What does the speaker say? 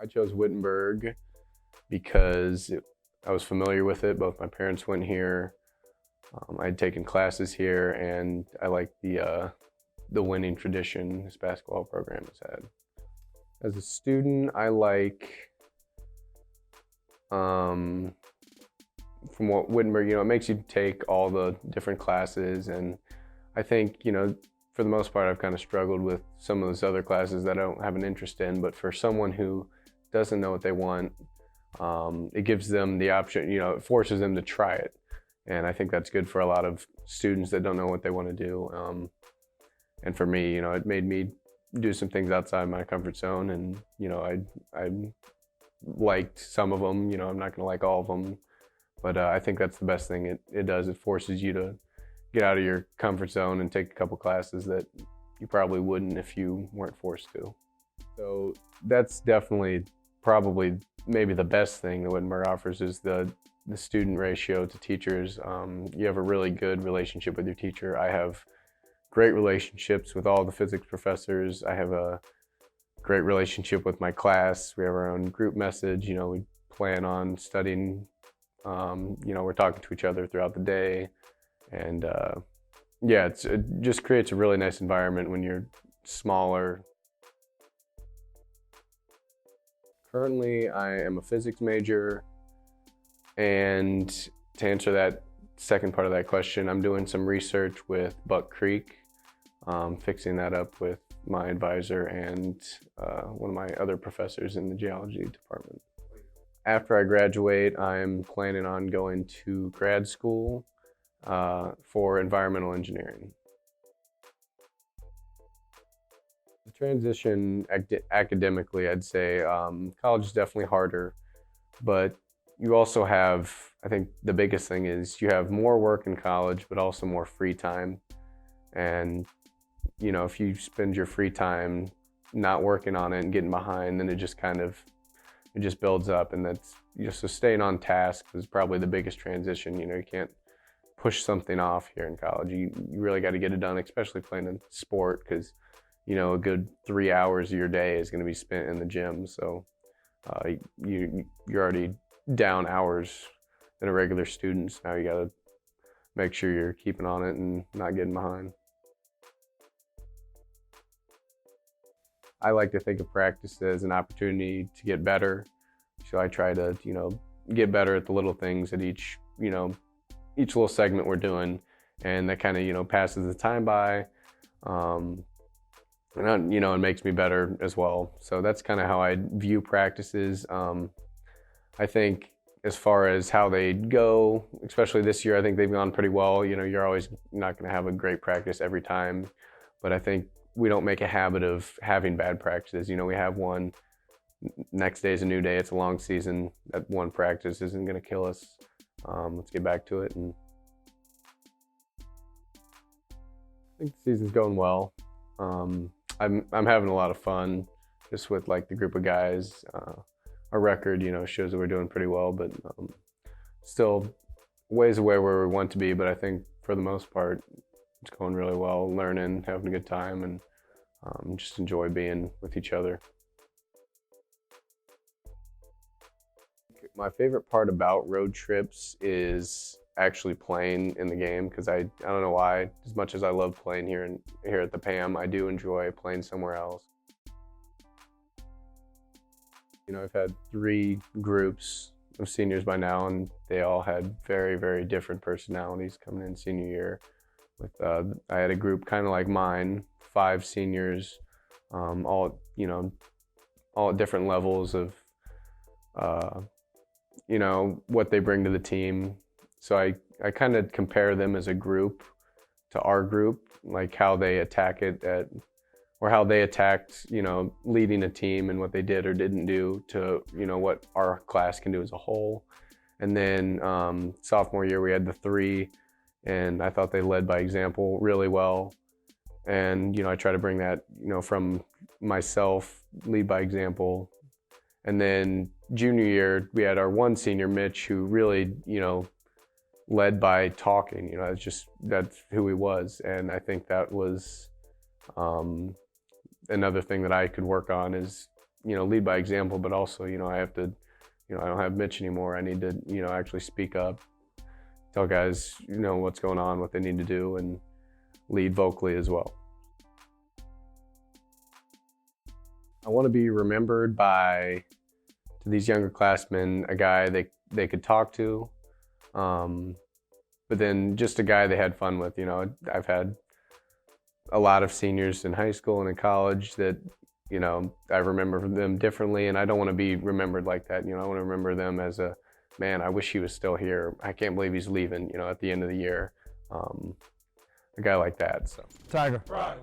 I chose Wittenberg because I was familiar with it. Both my parents went here. I had taken classes here, and I liked the winning tradition this basketball program has had. As a student, I like from what Wittenberg, it makes you take all the different classes, and I think, for the most part, I've kind of struggled with some of those other classes that I don't have an interest in, but for someone who doesn't know what they want, it gives them the option, it forces them to try it. And I think that's good for a lot of students that don't know what they want to do. And for me, it made me do some things outside my comfort zone, and, I liked some of them, I'm not gonna like all of them, but I think that's the best thing it does. It forces you to get out of your comfort zone and take a couple classes that you probably wouldn't if you weren't forced to. So that's definitely probably maybe the best thing that Wittenberg offers is the student ratio to teachers. You have a really good relationship with your teacher. I have great relationships with all the physics professors. I have a great relationship with my class. We have our own group message. We plan on studying. We're talking to each other throughout the day. And yeah, it just creates a really nice environment when you're smaller. Currently, I am a physics major. And to answer that second part of that question, I'm doing some research with Buck Creek, fixing that up with my advisor and one of my other professors in the geology department. After I graduate, I'm planning on going to grad school for environmental engineering. The transition academically, I'd say college is definitely harder, but you also have, I think the biggest thing is you have more work in college, but also more free time. And if you spend your free time not working on it and getting behind, then it just builds up. And that's so staying on task is probably the biggest transition. You can't push something off here in college. You really got to get it done, especially playing a sport, because a good 3 hours of your day is going to be spent in the gym. So you're already down hours than a regular student. So now you got to make sure you're keeping on it and not getting behind. I like to think of practice as an opportunity to get better. So I try to, get better at the little things at each little segment we're doing, and that kind of, passes the time by, and it makes me better as well. So that's kind of how I view practices. I think as far as how they go, especially this year, I think they've gone pretty well. You're always not going to have a great practice every time, but I think we don't make a habit of having bad practices. We have one, next day is a new day, it's a long season. That one practice isn't going to kill us. Let's get back to it. And I think the season's going well. I'm having a lot of fun just with the group of guys. Our record, shows that we're doing pretty well, but still ways away where we want to be. But I think for the most part, it's going really well, learning, having a good time, and just enjoy being with each other. My favorite part about road trips is actually playing in the game, because I don't know why, as much as I love playing here at the PAM, I do enjoy playing somewhere else. I've had 3 groups of seniors by now, and they all had very, very different personalities coming in senior year. I had a group kind of like mine, 5 seniors, all at different levels of what they bring to the team. So I kind of compare them as a group to our group, like how they attack it or how they attacked, leading a team and what they did or didn't do to, what our class can do as a whole. And then sophomore year, we had the 3, and I thought they led by example really well. And, I try to bring that, from myself, lead by example. And then junior year, we had our one senior, Mitch, who really, led by talking. That's who he was. And I think that was another thing that I could work on is, lead by example, but also, I have to, I don't have Mitch anymore. I need to, actually speak up, tell guys, what's going on, what they need to do, and lead vocally as well. I want to be remembered by, to these younger classmen, a guy they could talk to, but then just a guy they had fun with. I've had a lot of seniors in high school and in college that, I remember them differently, and I don't want to be remembered like that. I want to remember them as a, man, I wish he was still here. I can't believe he's leaving, at the end of the year. A guy like that. So. Tiger. Right.